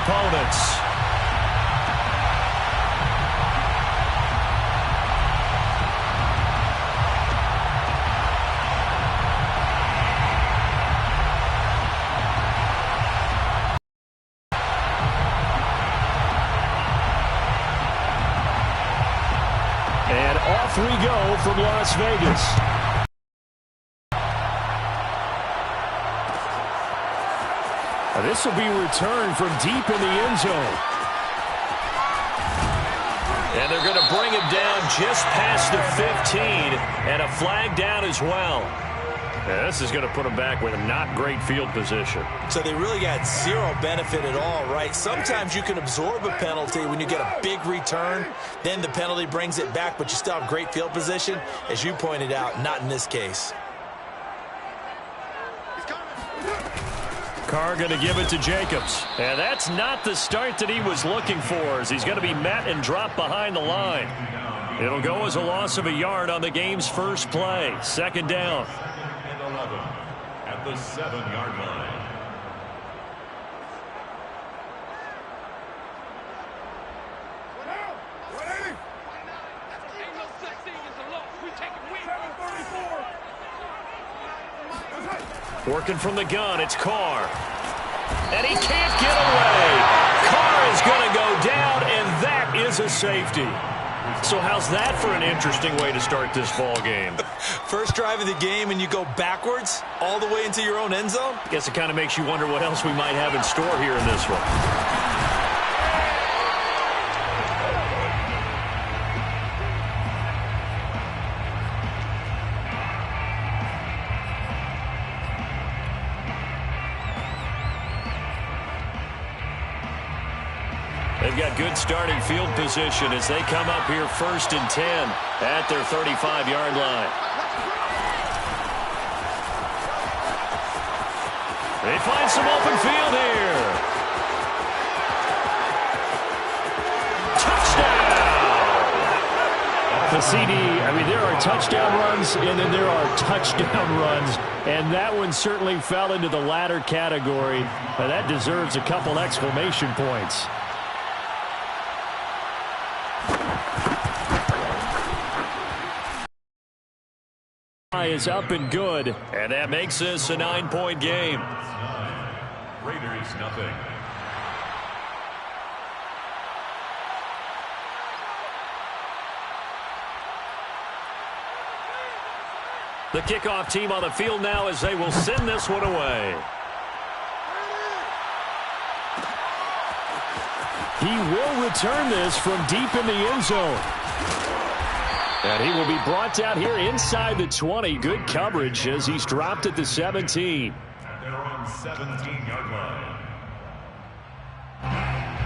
opponents. And off we go from Las Vegas. This will be returned from deep in the end zone. And they're going to bring him down just past the 15, and a flag down as well. Yeah, this is going to put him back with a not great field position. So they really got zero benefit at all, right? Sometimes you can absorb a penalty when you get a big return. Then the penalty brings it back, but you still have great field position. As you pointed out, not in this case. Carr going to give it to Jacobs. And that's not the start that he was looking for, as he's going to be met and dropped behind the line. It'll go as a loss of a yard on the game's first play. Second down. And 11 at the 7-yard line. Working from the gun, it's Carr. And he can't get away. Carr is going to go down, and that is a safety. So how's that for an interesting way to start this ball game? First drive of the game, and you go backwards all the way into your own end zone? I guess it kind of makes you wonder what else we might have in store here in this one. They've got good starting field position as they come up here 1st and 10 at their 35-yard line. They find some open field here. Touchdown! The CD, I mean, there are touchdown runs and then there are touchdown runs. And that one certainly fell into the latter category. That deserves a couple exclamation points. Is up and good, and that makes this a 9-point game. Raiders nothing. The kickoff team on the field now as they will send this one away. He will return this from deep in the end zone. And he will be brought down here inside the 20. Good coverage as he's dropped at the 17. They're on 17-yard line.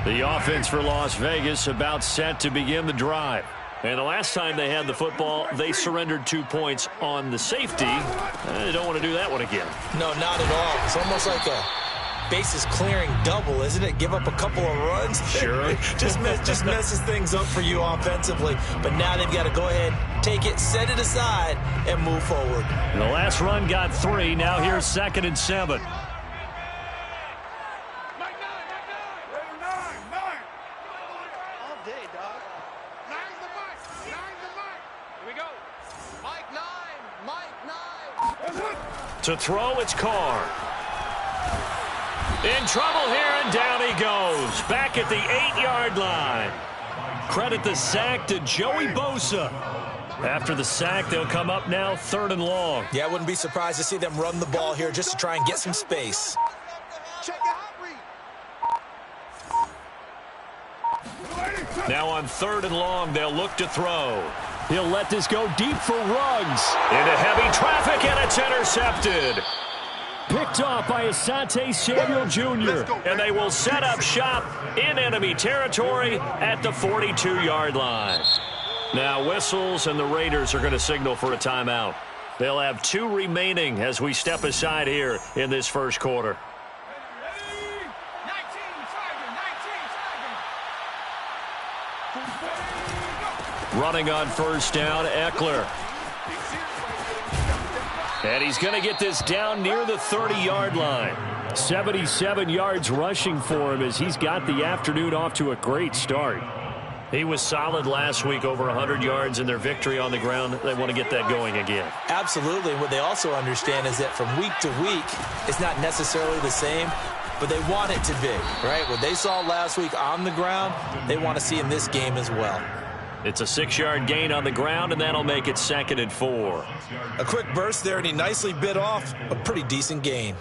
The offense for Las Vegas about set to begin the drive. And the last time they had the football, they surrendered 2 points on the safety. They don't want to do that one again. No, not at all. It's almost like a bases clearing double, isn't it? Give up a couple of runs. Sure. just messes things up for you offensively. But now they've got to go ahead, take it, set it aside, and move forward. The last run got 3. Now here's 2nd and 7. To throw, it's Carr. In trouble here, and down he goes. Back at the 8-yard line. Credit the sack to Joey Bosa. After the sack, they'll come up now 3rd and long. Yeah, I wouldn't be surprised to see them run the ball here just to try and get some space. Now on 3rd and long, they'll look to throw. He'll let this go deep for Ruggs. Into heavy traffic, and it's intercepted. Picked off by Asante Samuel Jr. And they will set up shop in enemy territory at the 42-yard line. Now whistles, and the Raiders are going to signal for a timeout. They'll have 2 remaining as we step aside here in this first quarter. Running on 1st down, Eckler. And he's going to get this down near the 30-yard line. 77 yards rushing for him as he's got the afternoon off to a great start. He was solid last week, over 100 yards in their victory on the ground. They want to get that going again. Absolutely. What they also understand is that from week to week, it's not necessarily the same, but they want it to be, right? What they saw last week on the ground, they want to see in this game as well. It's a 6-yard gain on the ground, and that'll make it 2nd and 4. A quick burst there, and he nicely bit off a pretty decent gain.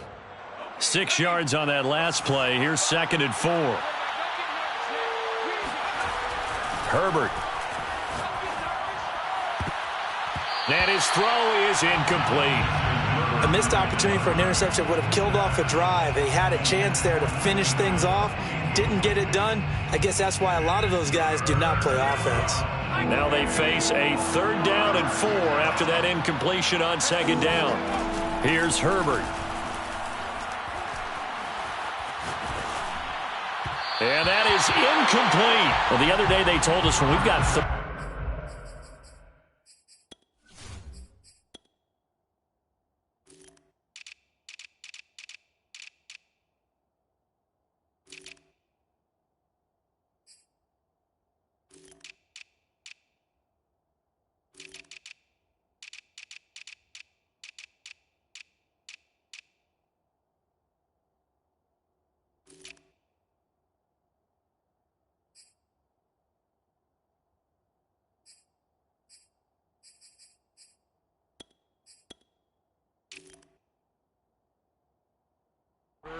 6 yards on that last play. Here's 2nd and 4. Herbert. And his throw is incomplete. A missed opportunity for an interception would have killed off a drive. They had a chance there to finish things off. Didn't get it done. I guess that's why a lot of those guys do not play offense. Now they face a 3rd down and 4 after that incompletion on 2nd down. Here's Herbert. And that is incomplete. Well, the other day they told us when we've got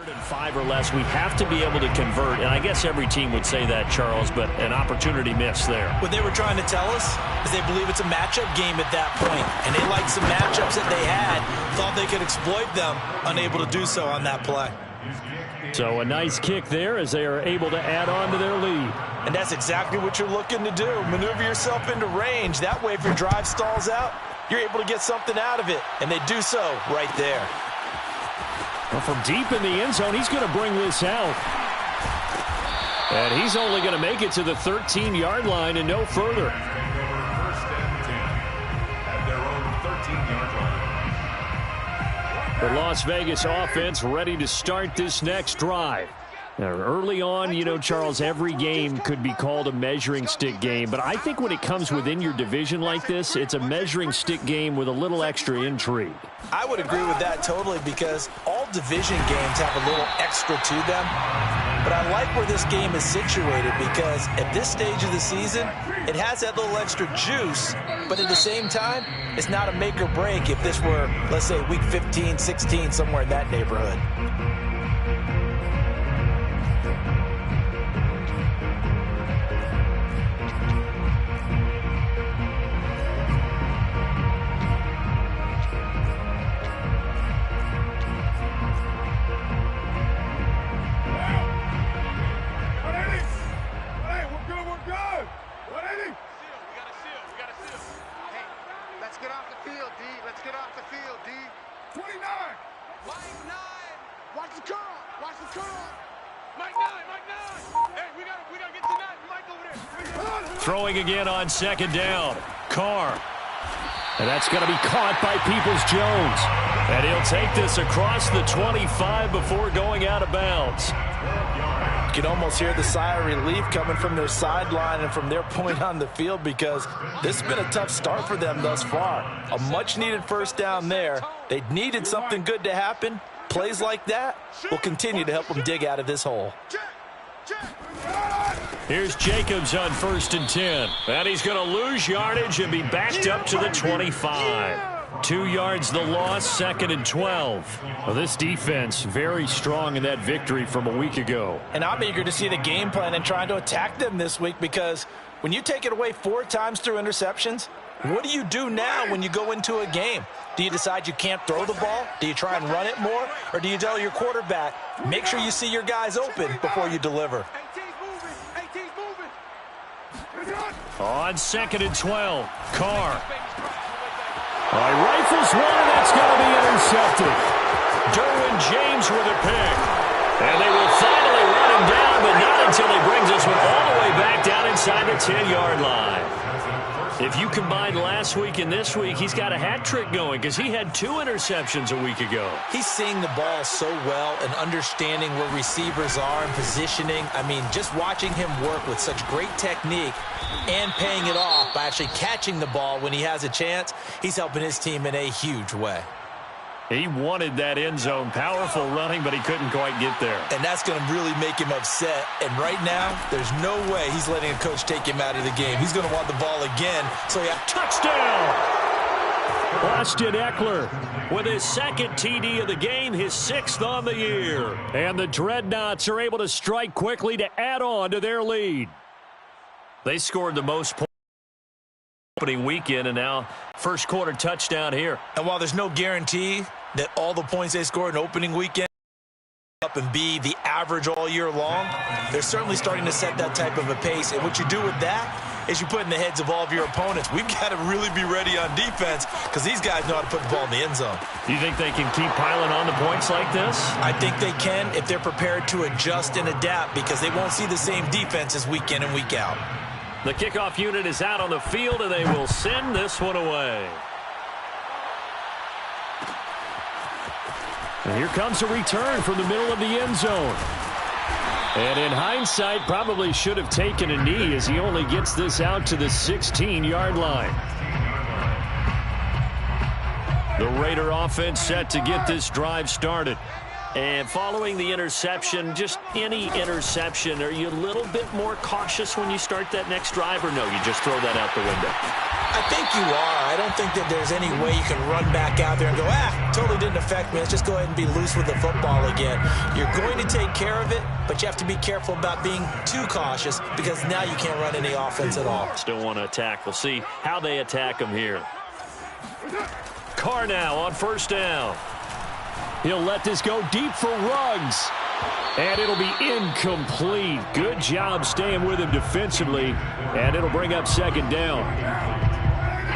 and 5 or less, we have to be able to convert. And I guess every team would say that, Charles, but an opportunity miss there. What they were trying to tell us is they believe it's a matchup game at that point. And they liked some matchups that they had, thought they could exploit them, unable to do so on that play. So a nice kick there as they are able to add on to their lead. And that's exactly what you're looking to do. Maneuver yourself into range. That way, if your drive stalls out, you're able to get something out of it. And they do so right there. Well, from deep in the end zone, he's going to bring this out. And he's only going to make it to the 13-yard line and no further. 1st and 10 at their own 13-yard line. The Las Vegas offense ready to start this next drive. Now, early on, you know, Charles, every game could be called a measuring stick game. But I think when it comes within your division like this, it's a measuring stick game with a little extra intrigue. I would agree with that totally because all division games have a little extra to them. But I like where this game is situated because at this stage of the season, it has that little extra juice. But at the same time, it's not a make or break if this were, let's say, week 15, 16, somewhere in that neighborhood. Throwing again on 2nd down. Carr. And that's going to be caught by Peoples-Jones. And he'll take this across the 25 before going out of bounds. You can almost hear the sigh of relief coming from their sideline and from their point on the field because this has been a tough start for them thus far. A much-needed 1st down there. They needed something good to happen. Plays like that will continue to help them dig out of this hole. Here's Jacobs on 1st and 10. And he's going to lose yardage and be backed up to the 25. 2 yards the loss, 2nd and 12. Well, this defense very strong in that victory from a week ago. And I'm eager to see the game plan and trying to attack them this week because when you take it away 4 times through interceptions, what do you do now when you go into a game? Do you decide you can't throw the ball? Do you try and run it more? Or do you tell your quarterback, make sure you see your guys open before you deliver? On 2nd and 12, Carr. Rifles one, and that's going to be intercepted. Derwin James with a pick. And they will finally run him down, but not until he brings this one all the way back down inside the 10-yard line. If you combine last week and this week, he's got a hat trick going because he had 2 interceptions a week ago. He's seeing the ball so well and understanding where receivers are and positioning. I mean, just watching him work with such great technique and paying it off by actually catching the ball when he has a chance, he's helping his team in a huge way. He wanted that end zone, powerful running, but he couldn't quite get there. And that's going to really make him upset. And right now, there's no way he's letting a coach take him out of the game. He's going to want the ball again. So, yeah, touchdown! Austin Ekeler with his 2nd TD of the game, his 6th on the year. And the Dreadnoughts are able to strike quickly to add on to their lead. They scored the most points opening weekend, and now first quarter touchdown here. And while there's no guarantee that all the points they scored in opening weekend up and be the average all year long, they're certainly starting to set that type of a pace. And what you do with that is you put in the heads of all of your opponents, we've got to really be ready on defense because these guys know how to put the ball in the end zone. Do you think they can keep piling on the points like this? I think they can if they're prepared to adjust and adapt because they won't see the same defenses week in and week out. The kickoff unit is out on the field, and they will send this one away. And here comes a return from the middle of the end zone. And in hindsight, probably should have taken a knee as he only gets this out to the 16-yard line. The Raider offense set to get this drive started. And following the interception, just any interception, are you a little bit more cautious when you start that next drive, or no, you just throw that out the window? I think you are. I don't think that there's any way you can run back out there and go, totally didn't affect me. Let's just go ahead and be loose with the football again. You're going to take care of it, but you have to be careful about being too cautious because now you can't run any offense at all. Still want to attack. We'll see how they attack him here. Carr now on first down. He'll let this go deep for Ruggs. And it'll be incomplete. Good job staying with him defensively. And it'll bring up 2nd down.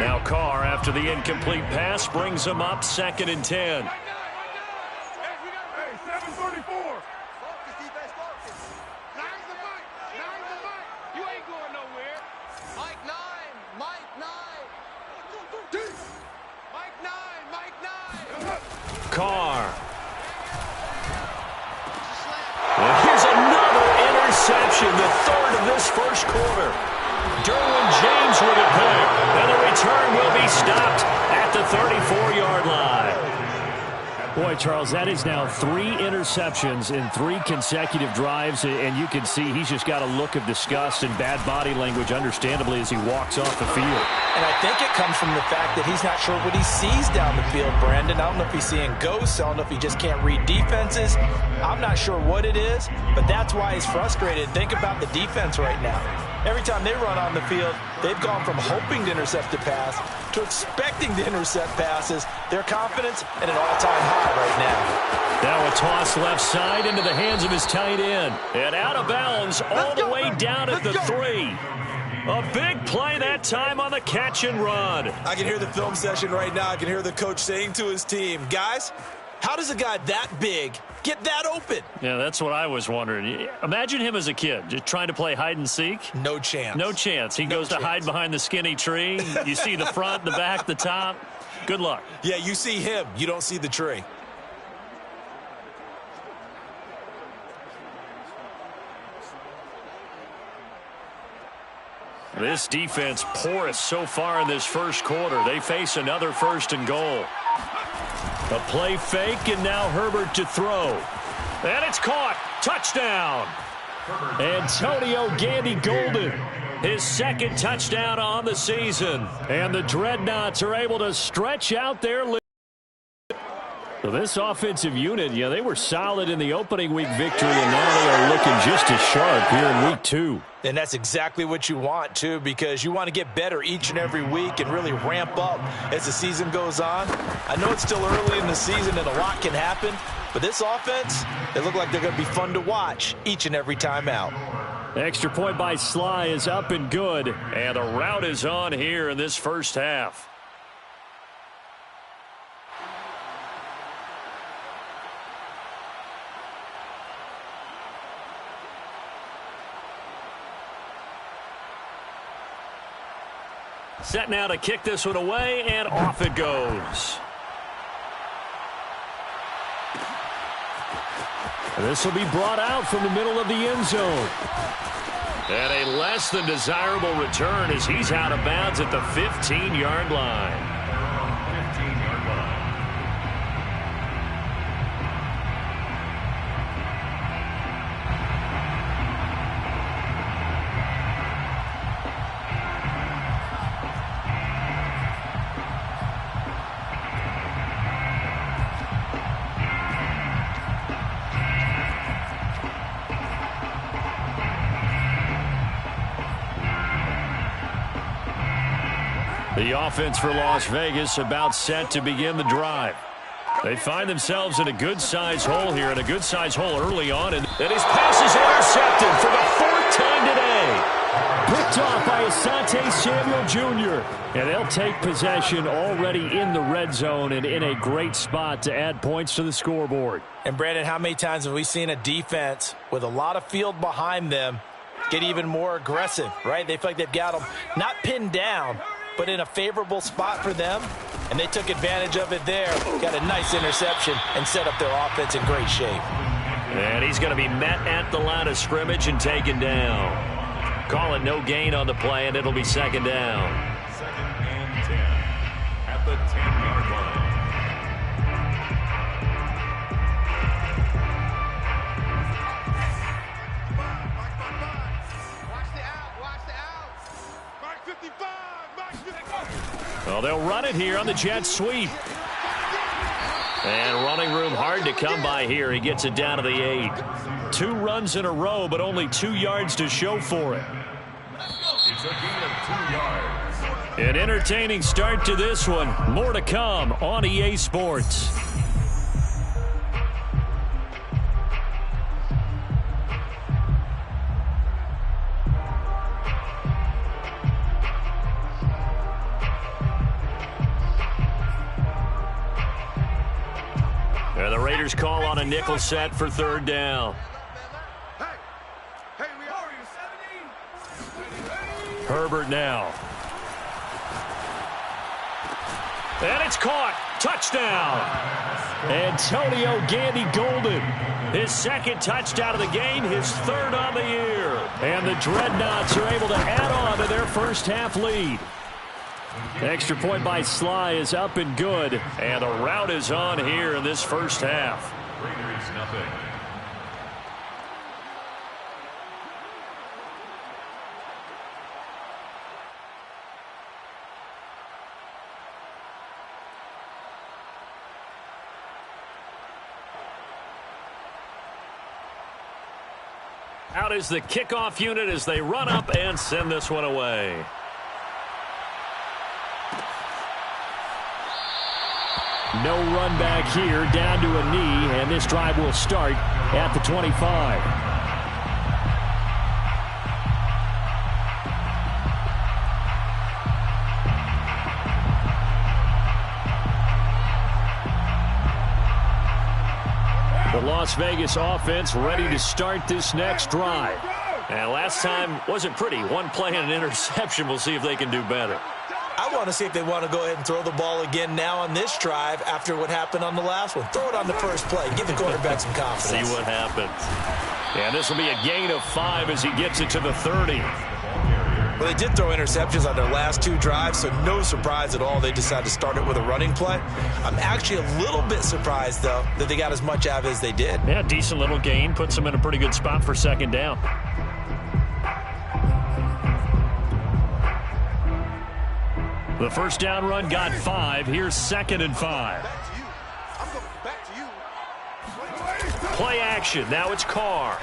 Now Carr, after the incomplete pass, brings him up 2nd and 10. Carr. And here's another interception, the 3rd of this first quarter. Derwin James with a pick, and the return will be stopped at the 34-yard line. Boy, Charles, that is now 3 interceptions in 3 consecutive drives, and you can see he's just got a look of disgust and bad body language, understandably, as he walks off the field. And I think it comes from the fact that he's not sure what he sees down the field, Brandon. I don't know if he's seeing ghosts. I don't know if he just can't read defenses. I'm not sure what it is, but that's why he's frustrated. Think about the defense right now. Every time they run on the field, they've gone from hoping to intercept a pass to expecting to intercept passes. Their confidence at an all-time high right now. Now a toss left side into the hands of his tight end. And out of bounds all the way down at the 3. A big play that time on the catch and run. I can hear the film session right now. I can hear the coach saying to his team, guys, how does a guy that big get that open? Yeah, that's what I was wondering. Imagine him as a kid, just trying to play hide and seek. No chance. No chance. He goes to hide behind the skinny tree. You see the front, the back, the top. Good luck. Yeah, you see him. You don't see the tree. This defense porous so far in this first quarter. They face another 1st and goal. A play fake, and now Herbert to throw. And it's caught. Touchdown. Antonio Gandy-Golden, his 2nd touchdown on the season. And the Dreadnoughts are able to stretch out their lead. So this offensive unit, they were solid in the opening week victory, and now they are looking just as sharp here in week 2. And that's exactly what you want, too, because you want to get better each and every week and really ramp up as the season goes on. I know it's still early in the season and a lot can happen, but this offense, they look like they're going to be fun to watch each and every time out. Extra point by Sly is up and good, and the route is on here in this first half. Set now to kick this one away, and off it goes. This will be brought out from the middle of the end zone. And a less than desirable return as he's out of bounds at the 15-yard line. The offense for Las Vegas about set to begin the drive. They find themselves in a good-sized hole here, and a good-sized hole early on. And his pass is intercepted for the fourth time today. Picked off by Asante Samuel Jr. And they'll take possession already in the red zone and in a great spot to add points to the scoreboard. And, Brandon, how many times have we seen a defense with a lot of field behind them get even more aggressive, right? They feel like they've got them not pinned down, but in a favorable spot for them, and they took advantage of it there. Got a nice interception and set up their offense in great shape. And he's going to be met at the line of scrimmage and taken down. Call it no gain on the play, and it'll be second down. 2nd and 10 at the 10-yard line. Well, they'll run it here on the jet sweep. And running room hard to come by here. He gets it down to the 8. 2 runs in a row, but only 2 yards to show for it. It's a gain of 2 yards. An entertaining start to this one. More to come on EA Sports. The Raiders call on a nickel set for third down. Herbert now. And it's caught. Touchdown. Antonio Gandy-Golden. His second touchdown of the game, his third on the year. And the Dreadnoughts are able to add on to their first half lead. The extra point by Sly is up and good. And the rout is on here in this first half. Raiders nothing. Out is the kickoff unit as they run up and send this one away. No run back here, down to a knee, and this drive will start at the 25. The Las Vegas offense ready to start this next drive. And last time wasn't pretty. One play and an interception. We'll see if they can do better. I want to see if they want to go ahead and throw the ball again now on this drive after what happened on the last one. Throw it on the first play. Give the quarterback some confidence. See what happens. And this will be a gain of 5 as he gets it to the 30. Well, they did throw interceptions on their last 2 drives, so no surprise at all they decided to start it with a running play. I'm actually a little bit surprised, though, that they got as much out of it as they did. Yeah, decent little gain. Puts them in a pretty good spot for second down. The first down run got 5. Here's 2nd and 5. Play action. Now it's Carr.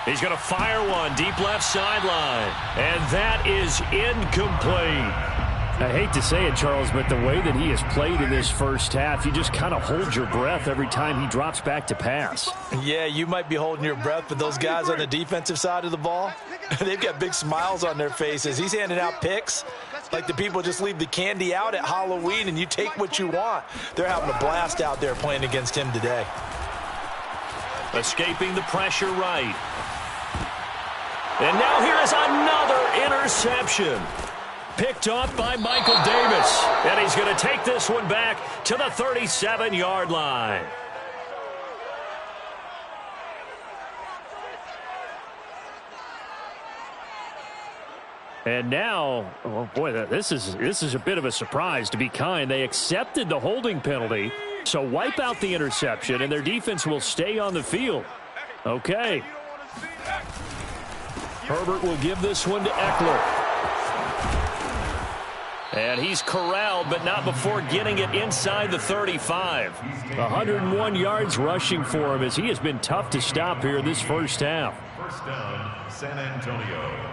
He's going to fire one deep left sideline. And that is incomplete. I hate to say it, Charles, but the way that he has played in this first half, you just kind of hold your breath every time he drops back to pass. Yeah, you might be holding your breath, but those guys on the defensive side of the ball, they've got big smiles on their faces. He's handing out picks like the people just leave the candy out at Halloween and you take what you want. They're having a blast out there playing against him today. Escaping the pressure right. And now here is another interception. Picked off by Michael Davis. And he's going to take this one back to the 37-yard line. And now, oh boy, this is a bit of a surprise, to be kind. They accepted the holding penalty, so wipe out the interception, and their defense will stay on the field. Okay. Herbert will give this one to Eckler. And he's corralled, but not before getting it inside the 35. 101 yards rushing for him, as he has been tough to stop here this first half. First down, San Antonio.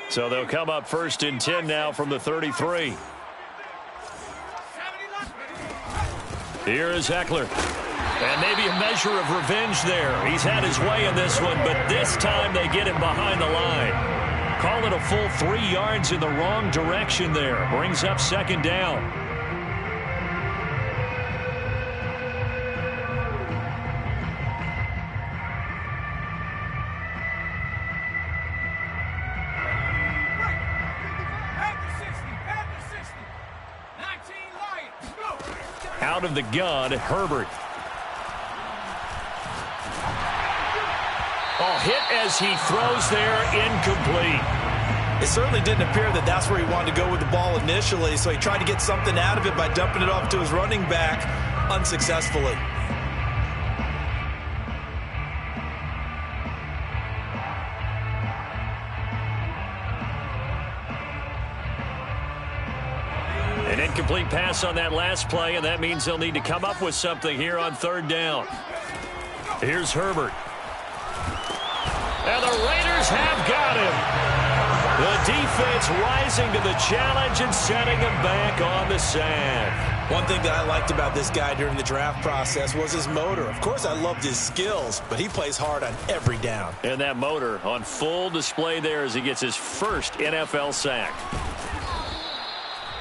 So they'll come up 1st and 10 now from the 33. Here is Eckler. And maybe a measure of revenge there. He's had his way in this one, but this time they get him behind the line. Call it a full 3 yards in the wrong direction there. Brings up 2nd down. Out of the gun, Herbert. Oh, hit as he throws there, incomplete. It certainly didn't appear that that's where he wanted to go with the ball initially, so he tried to get something out of it by dumping it off to his running back unsuccessfully. An incomplete pass on that last play, and that means they'll need to come up with something here on 3rd down. Here's Herbert. And the Raiders have got him. The defense rising to the challenge and setting him back on the sand. One thing that I liked about this guy during the draft process was his motor. Of course, I loved his skills, but he plays hard on every down. And that motor on full display there as he gets his first NFL sack.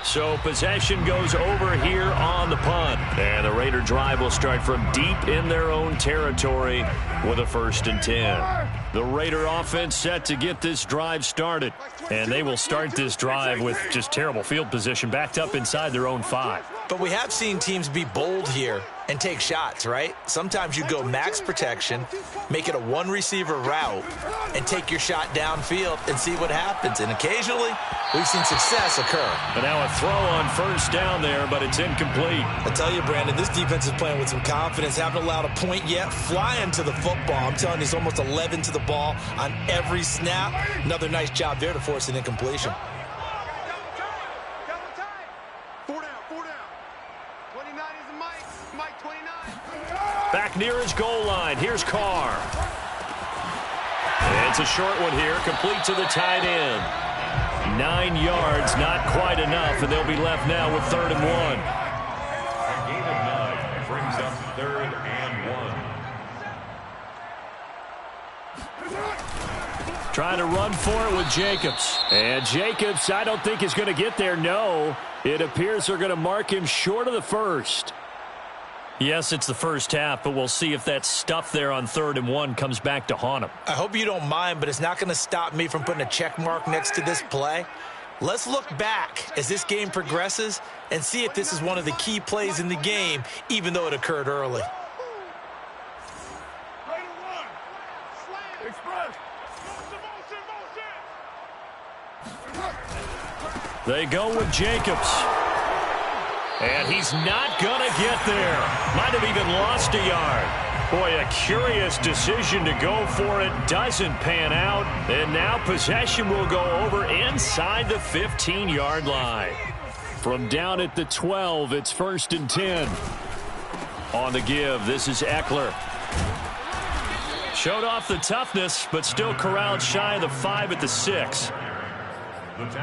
So possession goes over here on the punt. And the Raider drive will start from deep in their own territory with a 1st and 10. The Raider offense set to get this drive started. And they will start this drive with just terrible field position, backed up inside their own 5. But we have seen teams be bold here and take shots, right? Sometimes you go max protection, make it a one-receiver route, and take your shot downfield and see what happens. And occasionally, we've seen success occur. But now a throw on 1st down there, but it's incomplete. I tell you, Brandon, this defense is playing with some confidence. Haven't allowed a point yet. Flying to the football. I'm telling you, it's almost 11 to the ball on every snap. Another nice job there to force an incompletion. Back near his goal line. Here's Carr. It's a short one here, complete to the tight end. 9 yards, not quite enough, and they'll be left now with 3rd and 1. A gain of 9 brings up 3rd and 1. Trying to run for it with Jacobs. And Jacobs, I don't think is going to get there. No, it appears they're going to mark him short of the 1st. Yes, it's the first half, but we'll see if that stuff there on 3rd and 1 comes back to haunt him. I hope you don't mind, but it's not going to stop me from putting a check mark next to this play. Let's look back as this game progresses and see if this is one of the key plays in the game, even though it occurred early. They go with Jacobs. And he's not going to get there. Might have even lost a yard. Boy, a curious decision to go for it. Doesn't pan out. And now possession will go over inside the 15-yard line. From down at the 12, it's 1st and 10. On the give, this is Eckler. Showed off the toughness, but still corralled shy of the 5 at the 6.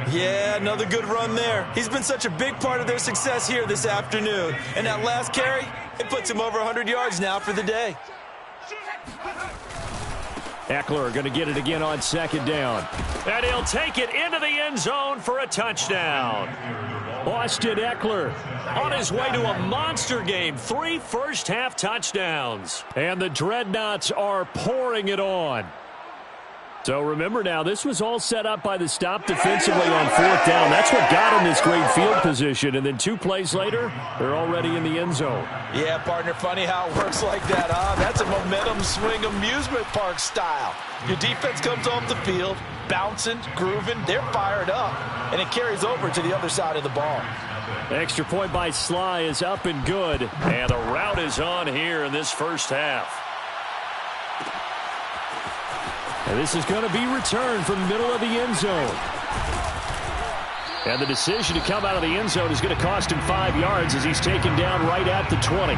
Yeah, another good run there. He's been such a big part of their success here this afternoon. And that last carry, it puts him over 100 yards now for the day. Eckler going to get it again on second down. And he'll take it into the end zone for a touchdown. Austin Eckler on his way to a monster game. 3 first-half touchdowns. And the Dreadnoughts are pouring it on. So remember now, this was all set up by the stop defensively on fourth down. That's what got him this great field position. And then 2 plays later, they're already in the end zone. Yeah, partner, funny how it works like that, huh? That's a momentum swing amusement park style. Your defense comes off the field, bouncing, grooving, they're fired up, and it carries over to the other side of the ball. Extra point by Sly is up and good. And the route is on here in this first half. And this is going to be returned from the middle of the end zone. And the decision to come out of the end zone is going to cost him 5 yards as he's taken down right at the 20.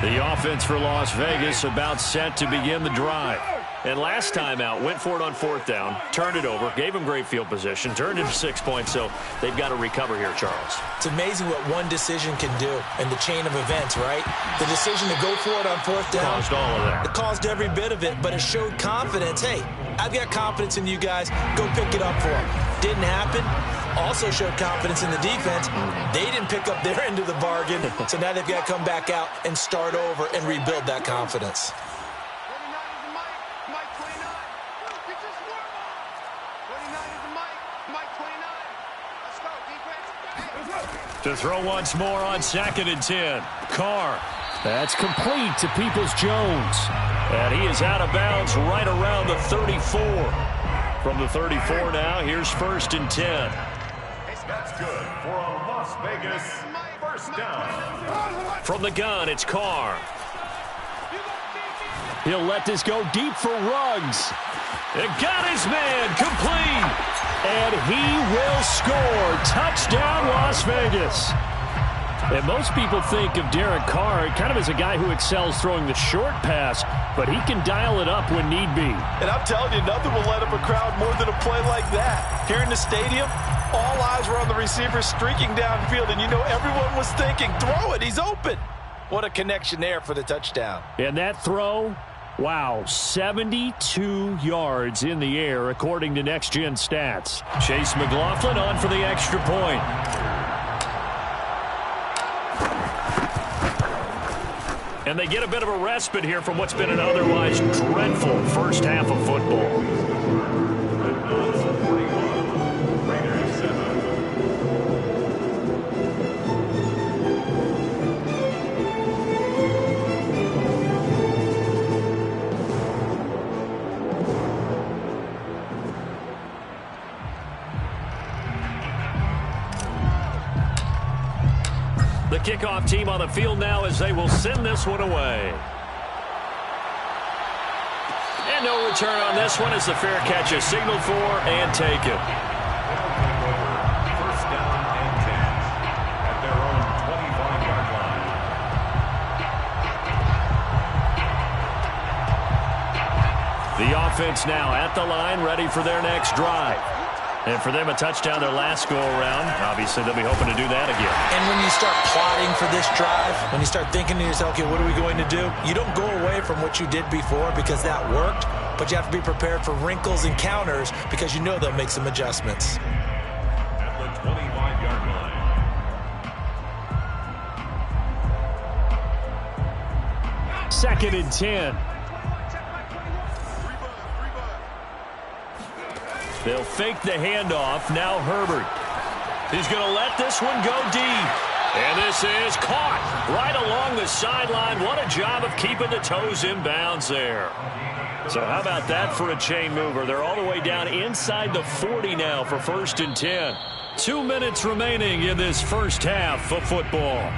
The offense for Las Vegas about set to begin the drive. And last time out, went for it on fourth down, turned it over, gave him great field position, turned it to 6 points, so they've got to recover here, Charles. It's amazing what one decision can do in the chain of events, right? The decision to go for it on fourth down. Caused all of that. It caused every bit of it, but it showed confidence. Hey, I've got confidence in you guys. Go pick it up for them. Didn't happen. Also showed confidence in the defense. They didn't pick up their end of the bargain, so now they've got to come back out and start over and rebuild that confidence. To throw once more on 2nd and 10. Carr. That's complete to Peoples-Jones. And he is out of bounds right around the 34. From the 34 now, here's 1st and 10. That's good for a Las Vegas first down. From the gun, it's Carr. He'll let this go deep for Ruggs. And got his man complete. And he will score. Touchdown, Las Vegas. And most people think of Derek Carr kind of as a guy who excels throwing the short pass, but he can dial it up when need be. And I'm telling you, nothing will light up a crowd more than a play like that. Here in the stadium, all eyes were on the receiver streaking downfield, and you know everyone was thinking, throw it, he's open. What a connection there for the touchdown. And that throw, wow, 72 yards in the air, according to Next Gen Stats. Chase McLaughlin on for the extra point. And they get a bit of a respite here from what's been an otherwise dreadful first half of football. The kickoff team on the field now as they will send this one away. And no return on this one as the fair catch is signaled for and taken. First down and 10 at their own 25-yard line. The offense now at the line, ready for their next drive. And for them, a touchdown their last go-around. Obviously, they'll be hoping to do that again. And when you start plotting for this drive, when you start thinking to yourself, okay, what are we going to do? You don't go away from what you did before because that worked, but you have to be prepared for wrinkles and counters because you know they'll make some adjustments. At the 25-yard line. 2nd and 10. They'll fake the handoff. Now Herbert. He's going to let this one go deep. And this is caught right along the sideline. What a job of keeping the toes in bounds there. So how about that for a chain mover? They're all the way down inside the 40 now for 1st and 10. 2 minutes remaining in this first half of football.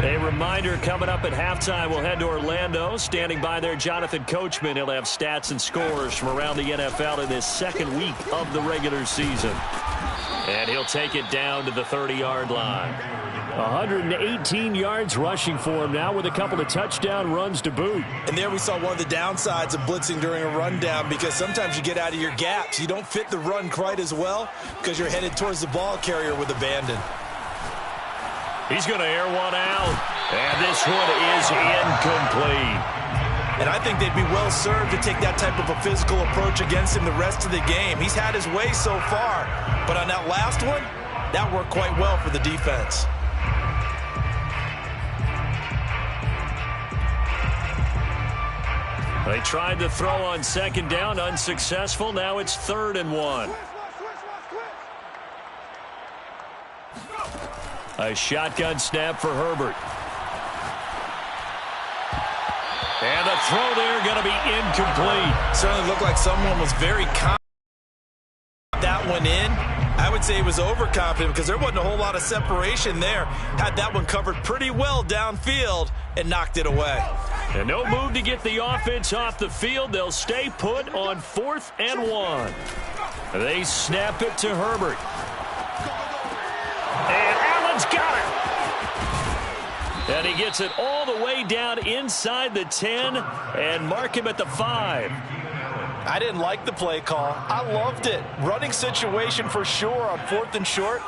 A reminder coming up at halftime, we'll head to Orlando. Standing by there, Jonathan Coachman. He'll have stats and scores from around the NFL in this second week of the regular season. And he'll take it down to the 30-yard line. 118 yards rushing for him now with a couple of touchdown runs to boot. And there we saw one of the downsides of blitzing during a rundown because sometimes you get out of your gaps. You don't fit the run quite as well because you're headed towards the ball carrier with abandon. He's going to air one out. And this one is incomplete. And I think they'd be well served to take that type of a physical approach against him the rest of the game. He's had his way so far, but on that last one, that worked quite well for the defense. They tried to throw on second down, unsuccessful. Now it's 3rd and 1. A shotgun snap for Herbert. And the throw there going to be incomplete. Certainly looked like someone was very confident that one in. I would say he was overconfident because there wasn't a whole lot of separation there. Had that one covered pretty well downfield and knocked it away. And no move to get the offense off the field. They'll stay put on 4th and 1. They snap it to Herbert. And Allen's got it. And he gets it all the way down inside the 10 and mark him at the 5. I didn't like the play call. I loved it. Running situation for sure on 4th and short.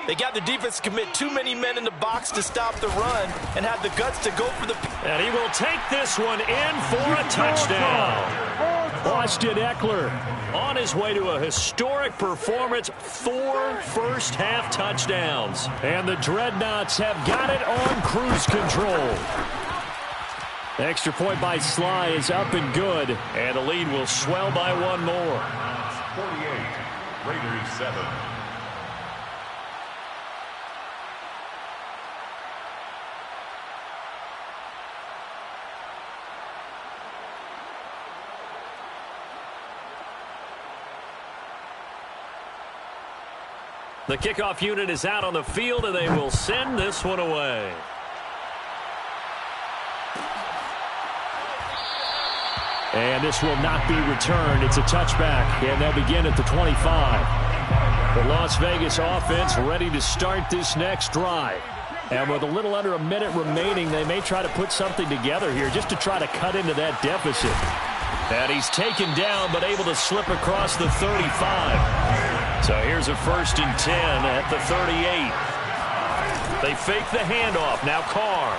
They got the defense to commit too many men in the box to stop the run and had the guts to go for the... And he will take this one in for a touchdown. Austin Ekeler on his way to a historic performance. 4 first-half touchdowns. And the Dreadnoughts have got it on cruise control. Extra point by Sly is up and good. And the lead will swell by 1 more. 48, Raiders 7. The kickoff unit is out on the field, and they will send this one away. And this will not be returned. It's a touchback, and they'll begin at the 25. The Las Vegas offense ready to start this next drive. And with a little under a minute remaining, they may try to put something together here just to try to cut into that deficit. And he's taken down, but able to slip across the 35. So here's a 1st and 10 at the 38. They fake the handoff. Now Carr.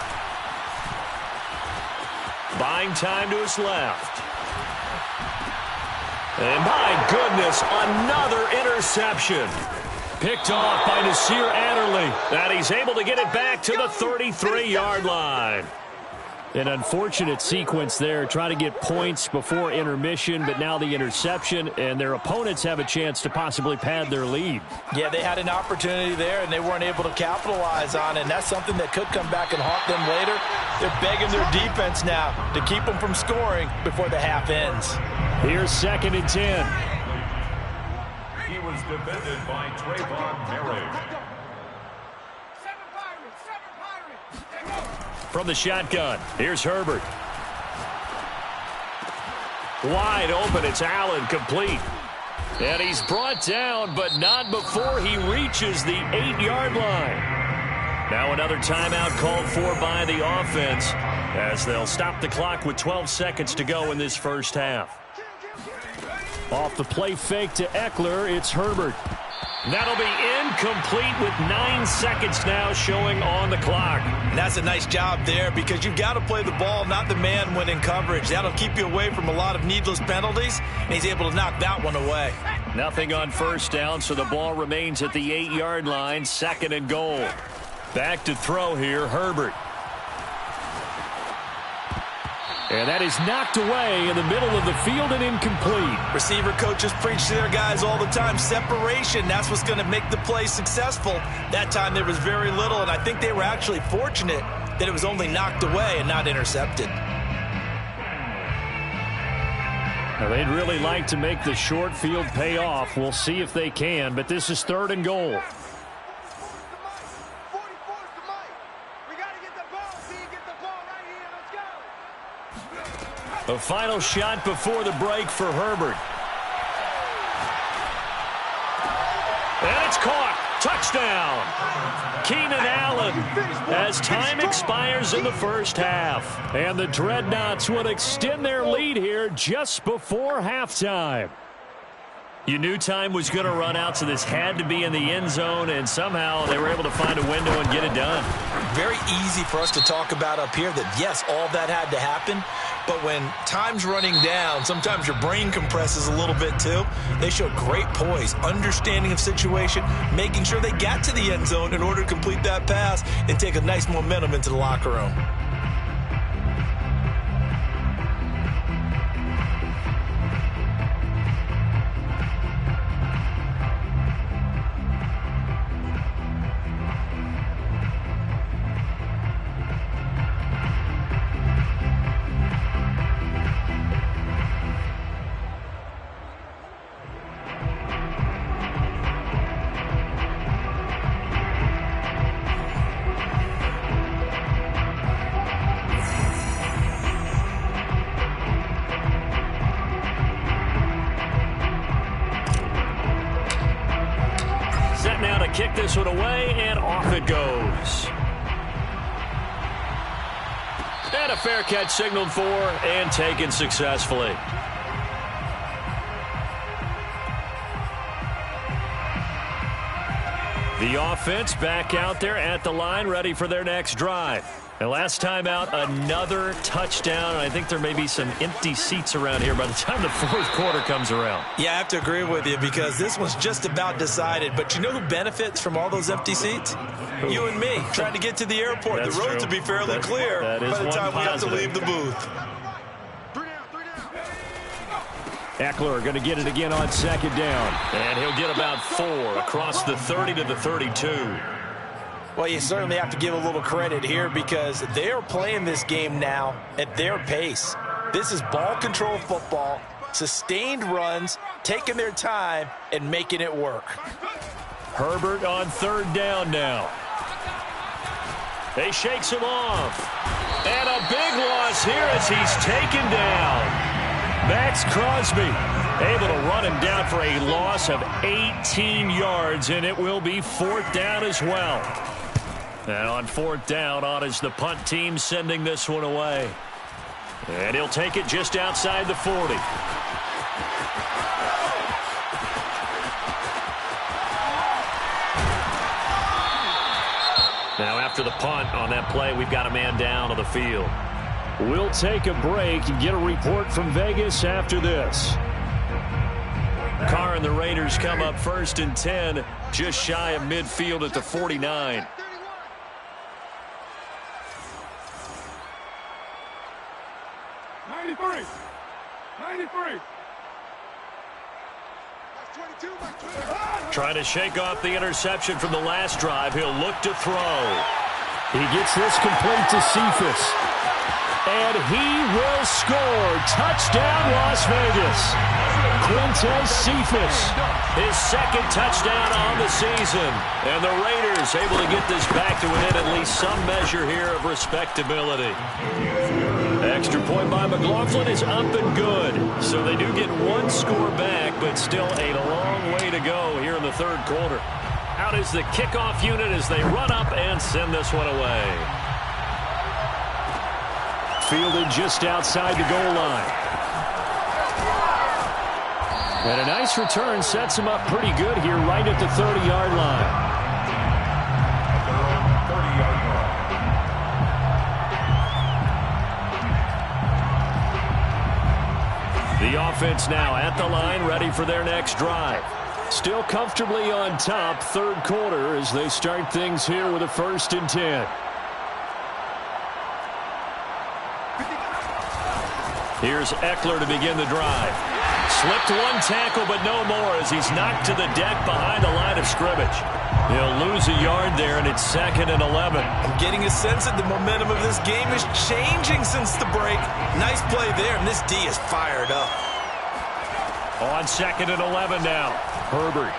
Buying time to his left. And my goodness, another interception. Picked off by Nasir Adderley. And he's able to get it back to the 33-yard line. An unfortunate sequence there, trying to get points before intermission, but now the interception, and their opponents have a chance to possibly pad their lead. Yeah, they had an opportunity there, and they weren't able to capitalize on it, and that's something that could come back and haunt them later. They're begging their defense now to keep them from scoring before the half ends. Here's 2nd and 10. He was defended by Trayvon Merrick. From the shotgun, here's Herbert. Wide open, it's Allen, complete. And he's brought down, but not before he reaches the 8-yard line. Now another timeout called for by the offense as they'll stop the clock with 12 seconds to go in this first half. Off the play fake to Ekeler, it's Herbert. That'll be incomplete with 9 seconds now showing on the clock. And that's a nice job there because you've got to play the ball, not the man when in coverage. That'll keep you away from a lot of needless penalties, and he's able to knock that one away. Nothing on 1st down, so the ball remains at the 8-yard line, 2nd and goal. Back to throw here, Herbert. And that is knocked away in the middle of the field and incomplete. Receiver coaches preach to their guys all the time. Separation, that's what's going to make the play successful. That time there was very little, and I think they were actually fortunate that it was only knocked away and not intercepted. Now, they'd really like to make the short field pay off. We'll see if they can, but this is 3rd and goal. A final shot before the break for Herbert. And it's caught. Touchdown. Keenan Allen as time expires in the first half. And the Dreadnoughts would extend their lead here just before halftime. You knew time was going to run out, so this had to be in the end zone, and somehow they were able to find a window and get it done. Very easy for us to talk about up here that, yes, all that had to happen, but when time's running down, sometimes your brain compresses a little bit too. They showed great poise, understanding of situation, making sure they got to the end zone in order to complete that pass and take a nice momentum into the locker room. Kick this one away, and off it goes. And a fair catch signaled for and taken successfully. The offense back out there at the line, ready for their next drive. And last time out, another touchdown. I think there may be some empty seats around here by the time the fourth quarter comes around. Yeah, I have to agree with you because this one's just about decided. But you know who benefits from all those empty seats? Who? You and me, trying to get to the airport. That's the roads true. will be fairly clear by the time we have to leave the booth. Ekeler going to get it again on second down. And he'll get about 4 across the 30 to the 32. Well, you certainly have to give a little credit here because they are playing this game now at their pace. This is ball control football, sustained runs, taking their time, and making it work. Herbert on third down now. They shakes him off. And a big loss here as he's taken down. Max Crosby able to run him down for a loss of 18 yards, and it will be fourth down as well. And on fourth down, on is the punt team sending this one away. And he'll take it just outside the 40. Now after the punt on that play, we've got a man down on the field. We'll take a break and get a report from Vegas after this. Carr and the Raiders come up first and 10, just shy of midfield at the 49. Trying to shake off the interception from the last drive. He'll look to throw. He gets this complete to Cephas. And he will score. Touchdown, Las Vegas. Quintez Cephas, his second touchdown on the season. And the Raiders able to get this back to within at least some measure here of respectability. Extra point by McLaughlin is up and good. So they do get one score back, but still a long way to go here in the third quarter. Out is the kickoff unit as they run up and send this one away. Fielded just outside the goal line. And a nice return sets him up pretty good here right at the 30-yard line. The offense now at the line, ready for their next drive. Still comfortably on top, third quarter, as they start things here with a 1st and 10. Here's Ekeler to begin the drive. Slipped one tackle, but no more as he's knocked to the deck behind the line of scrimmage. He'll lose a yard there, and it's 2nd and 11. I'm getting a sense that the momentum of this game is changing since the break. Nice play there, and this D is fired up. On 2nd and 11 now. Herbert.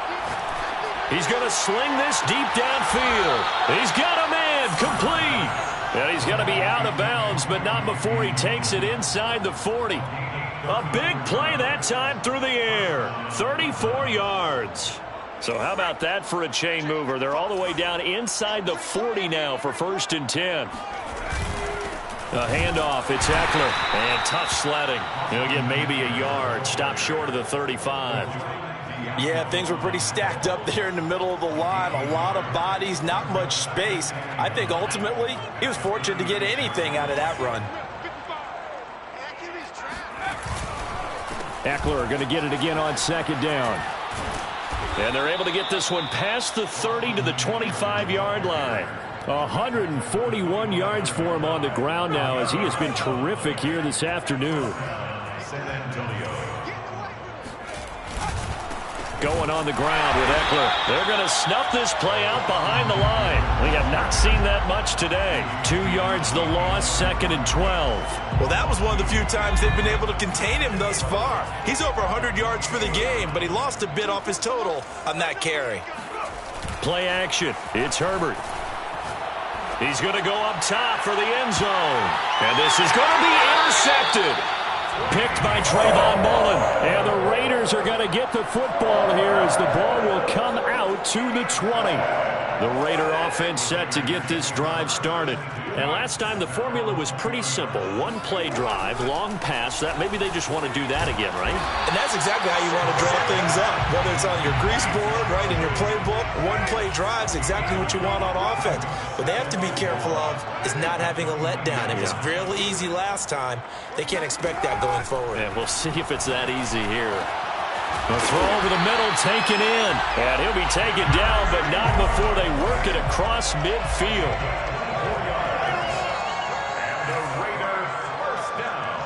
He's going to sling this deep downfield. He's got a man complete. And he's going to be out of bounds, but not before he takes it inside the 40. A big play that time through the air. 34 yards. So how about that for a chain mover? They're all the way down inside the 40 now for 1st and 10. A handoff, it's Ekeler. And tough sledding. He'll get maybe a yard. Stop short of the 35. Yeah, things were pretty stacked up there in the middle of the line. A lot of bodies, not much space. I think ultimately he was fortunate to get anything out of that run. Eckler going to get it again on second down. And they're able to get this one past the 30 to the 25-yard line. 141 yards for him on the ground now as he has been terrific here this afternoon. San Antonio. Going on the ground with Eckler. They're going to snuff this play out behind the line. We have not seen that much today. 2 yards the loss, 2nd and 12. Well, that was one of the few times they've been able to contain him thus far. He's over 100 yards for the game, but he lost a bit off his total on that carry. Play action. It's Herbert. He's going to go up top for the end zone. And this is going to be intercepted. Picked by Trayvon Mullen. And the Raiders are going to get the football here as the ball will come out to the 20. The Raider offense set to get this drive started. And last time the formula was pretty simple. One play drive, long pass. That maybe they just want to do that again, right? And that's exactly how you want to draw things up. Whether it's on your grease board, right, in your playbook, one play drive is exactly what you want on offense. What they have to be careful of is not having a letdown. It was fairly easy last time. They can't expect that going forward. And we'll see if it's that easy here. The throw over the middle, taken in. And he'll be taken down, but not before they work it across midfield. And the Raiders first down.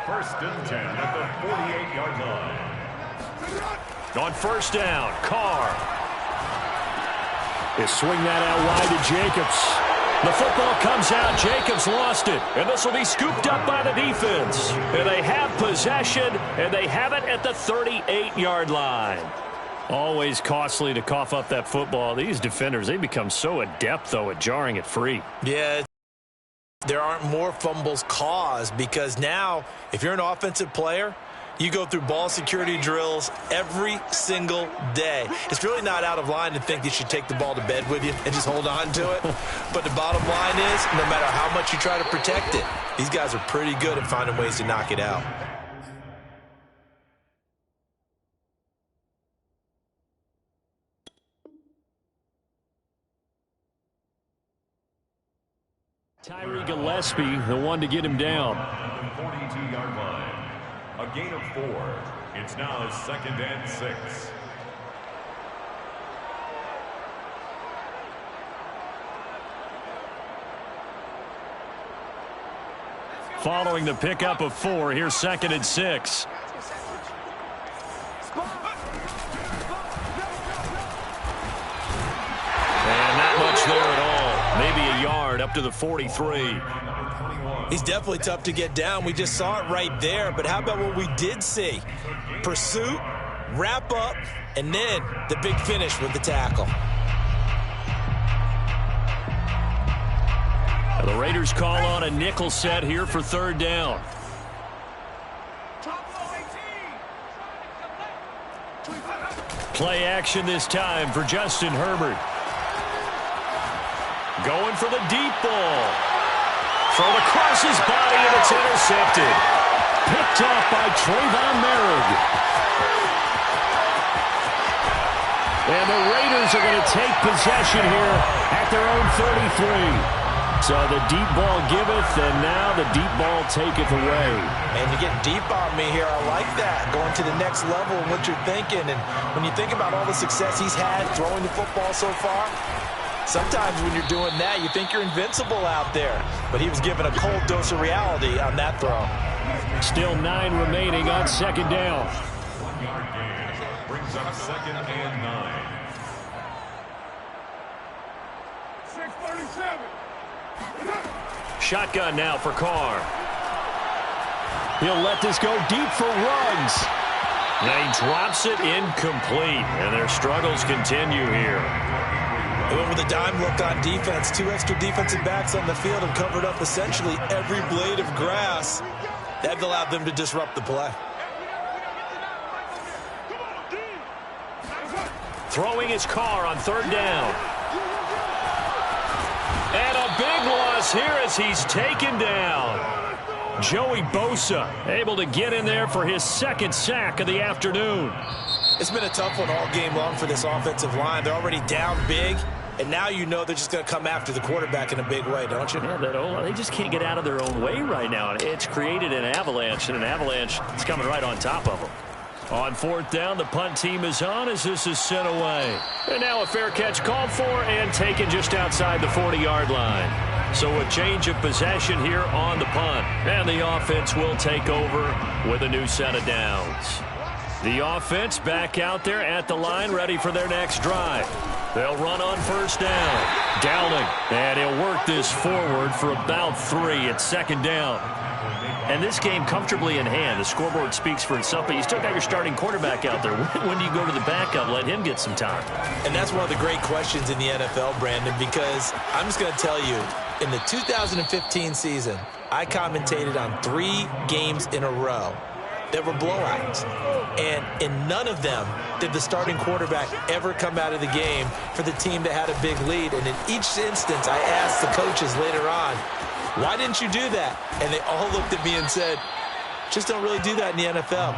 1st and 10 at the 48-yard line. On first down, Carr. They swing that out wide to Jacobs. The football comes out. Jacobs lost it. And this will be scooped up by the defense. And they have possession, and they have it at the 38-yard line. Always costly to cough up that football. These defenders, they become so adept, though, at jarring it free. Yeah, there aren't more fumbles caused because now, if you're an offensive player, you go through ball security drills every single day. It's really not out of line to think you should take the ball to bed with you and just hold on to it. But the bottom line is, no matter how much you try to protect it, these guys are pretty good at finding ways to knock it out. Tyree Gillespie, the one to get him down. 42-yard line. A gain of 4. It's now 2nd and 6. Following the pickup of 4, here's 2nd and 6. And not much there at all. Maybe a yard up to the 43. He's definitely tough to get down. We just saw it right there. But how about what we did see? Pursuit, wrap up, and then the big finish with the tackle. The Raiders call on a nickel set here for 3rd down. Play action this time for Justin Herbert. Going for the deep ball. Thrown across his body, and it's intercepted. Picked off by Trayvon Merrick. And the Raiders are going to take possession here at their own 33. So the deep ball giveth, and now the deep ball taketh away. And you're getting deep on me here. I like that. Going to the next level and what you're thinking. And when you think about all the success he's had throwing the football so far, sometimes when you're doing that, you think you're invincible out there. But he was given a cold dose of reality on that throw. Still 9 remaining on 2nd down. 1-yard gain brings up 2nd and 9. 637. Shotgun now for Carr. He'll let this go deep for Ruggs. And he drops it incomplete. And their struggles continue here. They went with a dime look on defense. 2 extra defensive backs on the field and covered up essentially every blade of grass. That allowed them to disrupt the play. Throwing his Carr on 3rd down. And a big loss here as he's taken down. Joey Bosa able to get in there for his second sack of the afternoon. It's been a tough one all game long for this offensive line. They're already down big, and now you know they're just going to come after the quarterback in a big way, don't you? Yeah, they just can't get out of their own way right now. It's created an avalanche, and an avalanche is coming right on top of them. On fourth down, the punt team is on as this is sent away. And now a fair catch called for and taken just outside the 40-yard line. So a change of possession here on the punt. And the offense will take over with a new set of downs. The offense back out there at the line, ready for their next drive. They'll run on first down. Downing, and he'll work this forward for about 3 at second down. And this game comfortably in hand. The scoreboard speaks for itself, but you still got your starting quarterback out there. When do you go to the backup, let him get some time? And that's one of the great questions in the NFL, Brandon, because I'm just going to tell you, in the 2015 season, I commentated on 3 games in a row that were blowouts. And in none of them did the starting quarterback ever come out of the game for the team that had a big lead. And in each instance, I asked the coaches later on, why didn't you do that? And they all looked at me and said, just don't really do that in the NFL.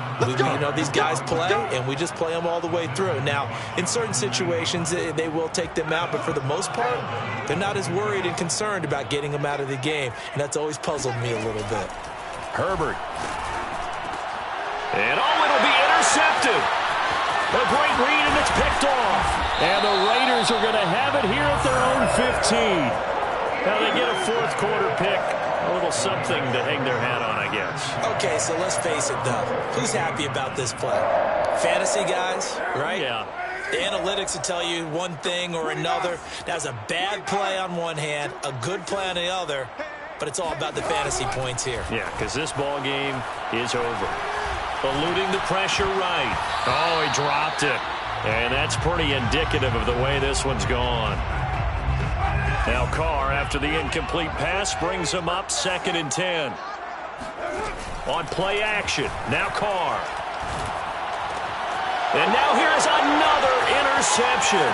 These guys play, and we just play them all the way through. Now, in certain situations, they will take them out, but for the most part, they're not as worried and concerned about getting them out of the game, and that's always puzzled me a little bit. Herbert. And it'll be intercepted. A great read, and it's picked off. And the Raiders are going to have it here at their own 15. Now they get a fourth quarter pick, a little something to hang their hat on, I guess. Okay, so let's face it, though. Who's happy about this play? Fantasy guys, right? Yeah. The analytics will tell you one thing or another. That's a bad play on one hand, a good play on the other, but it's all about the fantasy points here. Yeah, because this ball game is over. Eluding the pressure right. Oh, he dropped it. And that's pretty indicative of the way this one's gone. Now Carr, after the incomplete pass, brings him up 2nd and 10. On play action, now Carr. And now here's another interception.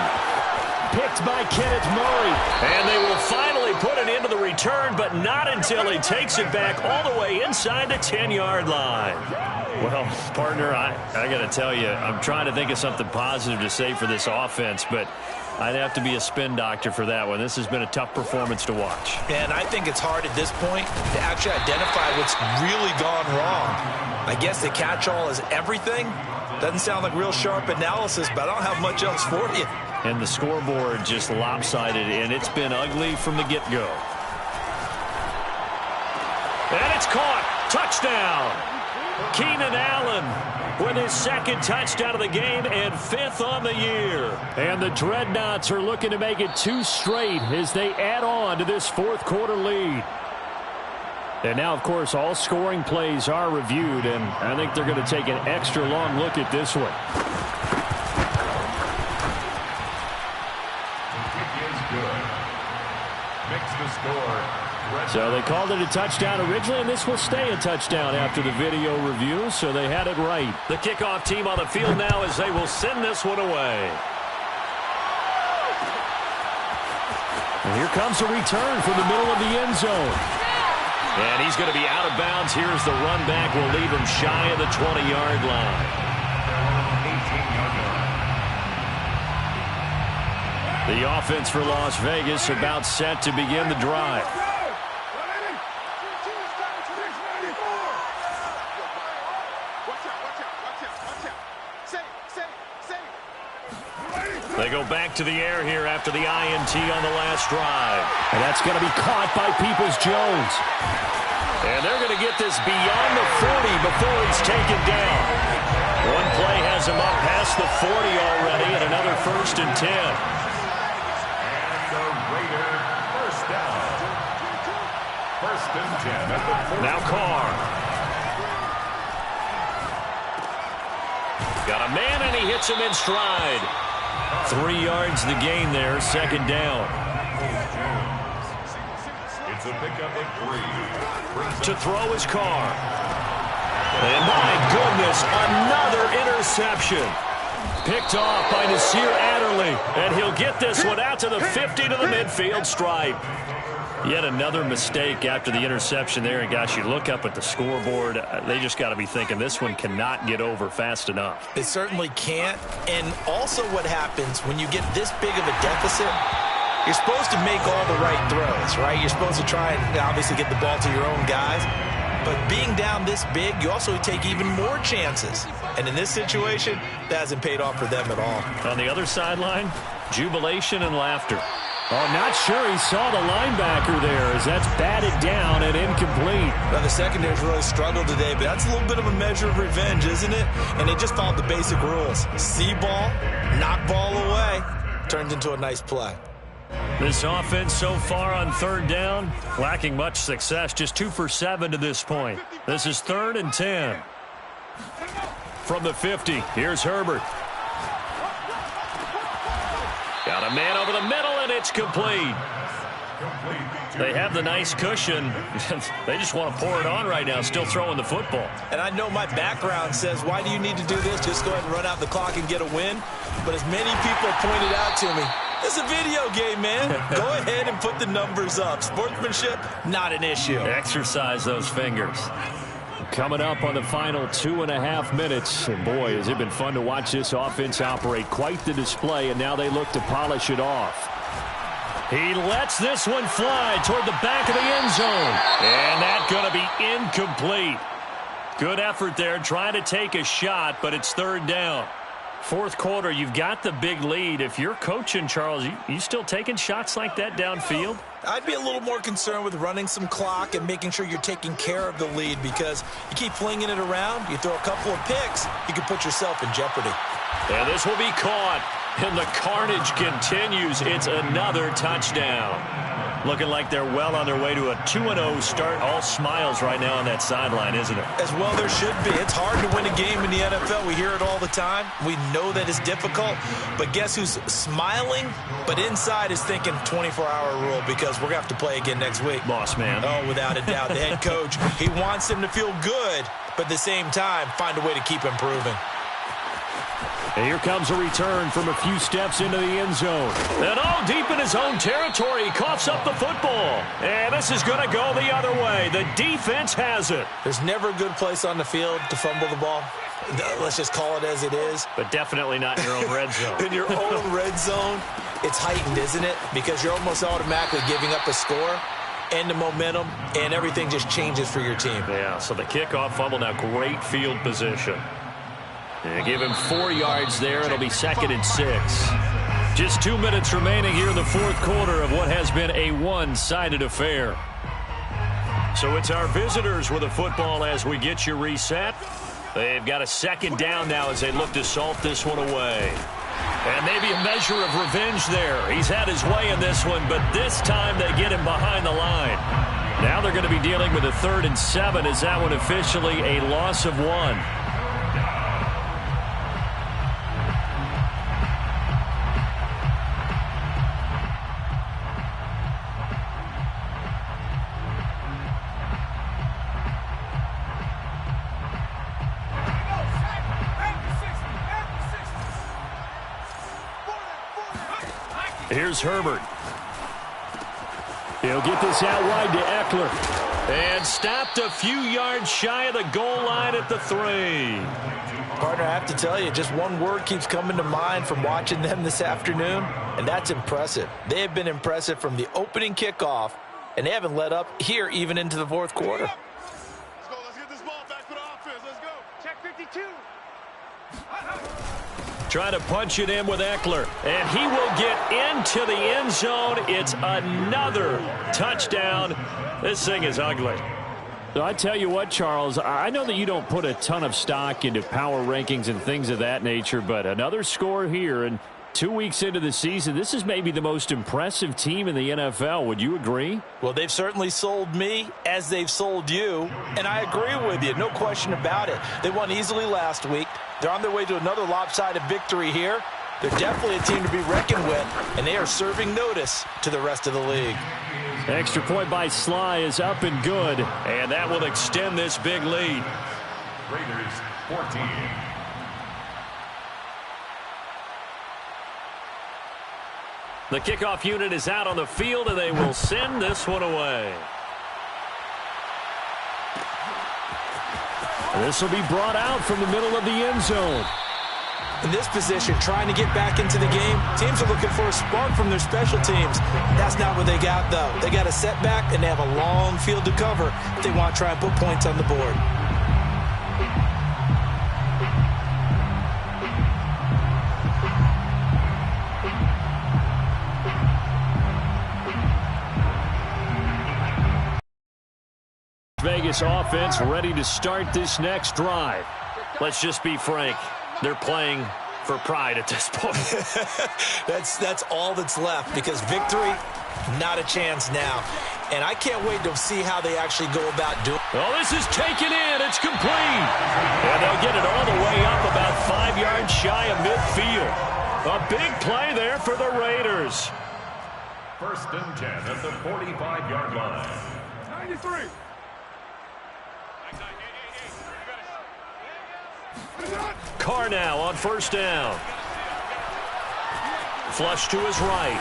Picked by Kenneth Murray. And they will finally put it into the return, but not until he takes it back all the way inside the 10-yard line. Well, partner, I got to tell you, I'm trying to think of something positive to say for this offense, but I'd have to be a spin doctor for that one. This has been a tough performance to watch. And I think it's hard at this point to actually identify what's really gone wrong. I guess the catch-all is everything. Doesn't sound like real sharp analysis, but I don't have much else for you. And the scoreboard just lopsided, and it's been ugly from the get-go. And it's caught. Touchdown. Keenan Allen with his 2nd touchdown of the game and 5th on the year. And the Dreadnoughts are looking to make it 2 straight as they add on to this 4th quarter lead. And now, of course, all scoring plays are reviewed, and I think they're going to take an extra long look at this one. So they called it a touchdown originally, and this will stay a touchdown after the video review, so they had it right. The kickoff team on the field now as they will send this one away. And here comes a return from the middle of the end zone. And he's going to be out of bounds. Here's the run back. Will leave him shy of the 20-yard line. The offense for Las Vegas about set to begin the drive. They go back to the air here after the INT on the last drive. And that's going to be caught by Peoples-Jones. And they're going to get this beyond the 40 before it's taken down. One play has him up past the 40 already, and another 1st and 10. And the Raiders first down. 1st and 10 at the 40. Now Carr. Got a man, and he hits him in stride. 3 yards the gain there, 2nd down. It's a pickup of 3. To throw his Carr. And my goodness, another interception. Picked off by Nasir Adderley. And he'll get this one out to the 50 to the midfield stripe. Yet another mistake after the interception there. And, gosh, you look up at the scoreboard. They just got to be thinking this one cannot get over fast enough. It certainly can't. And also what happens when you get this big of a deficit, you're supposed to make all the right throws, right? You're supposed to try and obviously get the ball to your own guys. But being down this big, you also take even more chances. And in this situation, that hasn't paid off for them at all. On the other sideline, jubilation and laughter. Oh, not sure he saw the linebacker there as that's batted down and incomplete. Well, the secondary's really struggled today, but that's a little bit of a measure of revenge, isn't it? And they just followed the basic rules. See ball, knock ball away, turns into a nice play. This offense so far on third down, lacking much success, just 2 for 7 to this point. This is 3rd and 10. From the 50, here's Herbert. Got a man over the middle, and it's complete. They have the nice cushion. They just want to pour it on right now, still throwing the football. And I know my background says, why do you need to do this? Just go ahead and run out the clock and get a win. But as many people pointed out to me, it's a video game, man. Go ahead and put the numbers up. Sportsmanship, not an issue. Exercise those fingers. Coming up on the final 2.5 minutes. And boy, has it been fun to watch this offense operate. Quite the display, and now they look to polish it off. He lets this one fly toward the back of the end zone. And that's going to be incomplete. Good effort there, trying to take a shot, but it's 3rd down. 4th quarter, you've got the big lead. If you're coaching, Charles, you still taking shots like that downfield? I'd be a little more concerned with running some clock and making sure you're taking care of the lead, because you keep flinging it around, you throw a couple of picks, you can put yourself in jeopardy. And this will be caught, and the carnage continues. It's another touchdown. Looking like they're well on their way to a 2-0 start. All smiles right now on that sideline, isn't it? As well there should be. It's hard to win a game in the NFL. We hear it all the time. We know that it's difficult. But guess who's smiling? But inside is thinking 24-hour rule, because we're going to have to play again next week. Boss man. Oh, without a doubt. The head coach, he wants them to feel good, but at the same time, find a way to keep improving. And here comes a return from a few steps into the end zone. And deep in his own territory, he coughs up the football. And this is going to go the other way. The defense has it. There's never a good place on the field to fumble the ball. Let's just call it as it is. But definitely not in your own red zone. In your own red zone, it's heightened, isn't it? Because you're almost automatically giving up a score and the momentum, and everything just changes for your team. Yeah, so the kickoff fumble, now great field position. And give him 4 yards there. It'll be 2nd and 6. Just 2 minutes remaining here in the 4th quarter of what has been a one-sided affair. So it's our visitors with the football as we get you reset. They've got a 2nd down now as they look to salt this one away. And maybe a measure of revenge there. He's had his way in this one, but this time they get him behind the line. Now they're going to be dealing with a 3rd and 7 as that one officially a loss of 1. Here's Herbert. He'll get this out wide to Eckler. And stopped a few yards shy of the goal line at the 3. Partner, I have to tell you, just one word keeps coming to mind from watching them this afternoon, and that's impressive. They have been impressive from the opening kickoff, and they haven't let up here even into the 4th quarter. Let's go. Let's get this ball back for the offense. Let's go. Check 52. Trying to punch it in with Eckler. And he will get into the end zone. It's another touchdown. This thing is ugly. So I tell you what, Charles, I know that you don't put a ton of stock into power rankings and things of that nature, but another score here, and 2 weeks into the season, this is maybe the most impressive team in the NFL. Would you agree? Well, they've certainly sold me as they've sold you, and I agree with you, no question about it. They won easily last week. They're on their way to another lopsided victory here. They're definitely a team to be reckoned with, and they are serving notice to the rest of the league. Extra point by Sly is up and good, and that will extend this big lead. Raiders 14. The kickoff unit is out on the field, and they will send this one away. This will be brought out from the middle of the end zone. In this position, trying to get back into the game, teams are looking for a spark from their special teams. That's not what they got, though. They got a setback, and they have a long field to cover if they want to try and put points on the board. Vegas offense ready to start this next drive. Let's just be frank. They're playing for pride at this point. That's all that's left, because victory, not a chance now. And I can't wait to see how they actually go about doing it. Oh, this is taken in. It's complete. And they'll get it all the way up about 5 yards shy of midfield. A big play there for the Raiders. 1st and 10 at the 45-yard line. 93. Carr now on 1st down. Flush to his right.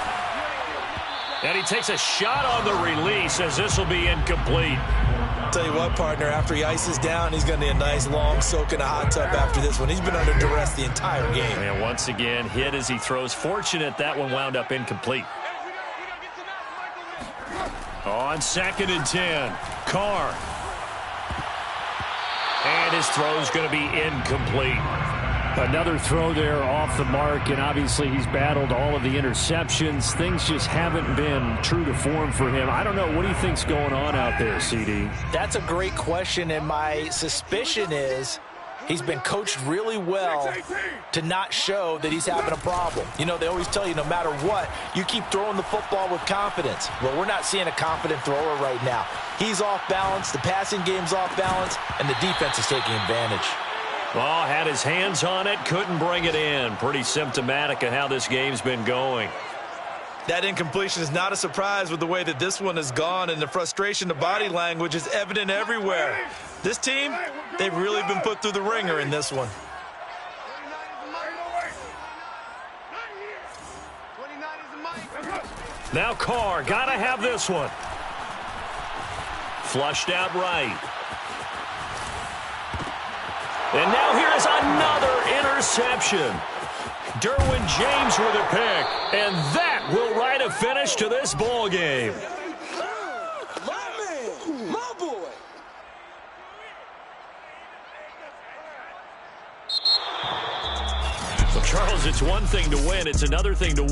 And he takes a shot on the release, as this will be incomplete. Tell you what, partner, after he ices down, he's going to need a nice long soak in a hot tub after this one. He's been under duress the entire game. And once again, hit as he throws. Fortunate that one wound up incomplete. On 2nd and 10, Carr. And his throw is going to be incomplete. Another throw there off the mark, and obviously he's battled all of the interceptions. Things just haven't been true to form for him. I don't know. What do you think's going on out there, CD? That's a great question, and my suspicion is he's been coached really well to not show that he's having a problem. You know, they always tell you no matter what, you keep throwing the football with confidence. Well, we're not seeing a confident thrower right now. He's off balance, the passing game's off balance, and the defense is taking advantage. Well, had his hands on it, couldn't bring it in. Pretty symptomatic of how this game's been going. That incompletion is not a surprise with the way that this one has gone, and the frustration, the body language is evident everywhere. This team, they've really been put through the ringer in this one. 29 is the mic. Now Carr, gotta have this one. Flushed out right. And now here's another interception. Derwin James with a pick, and that will write a finish to this ball game. My man, my boy. Well, Charles, it's one thing to win. It's another thing to win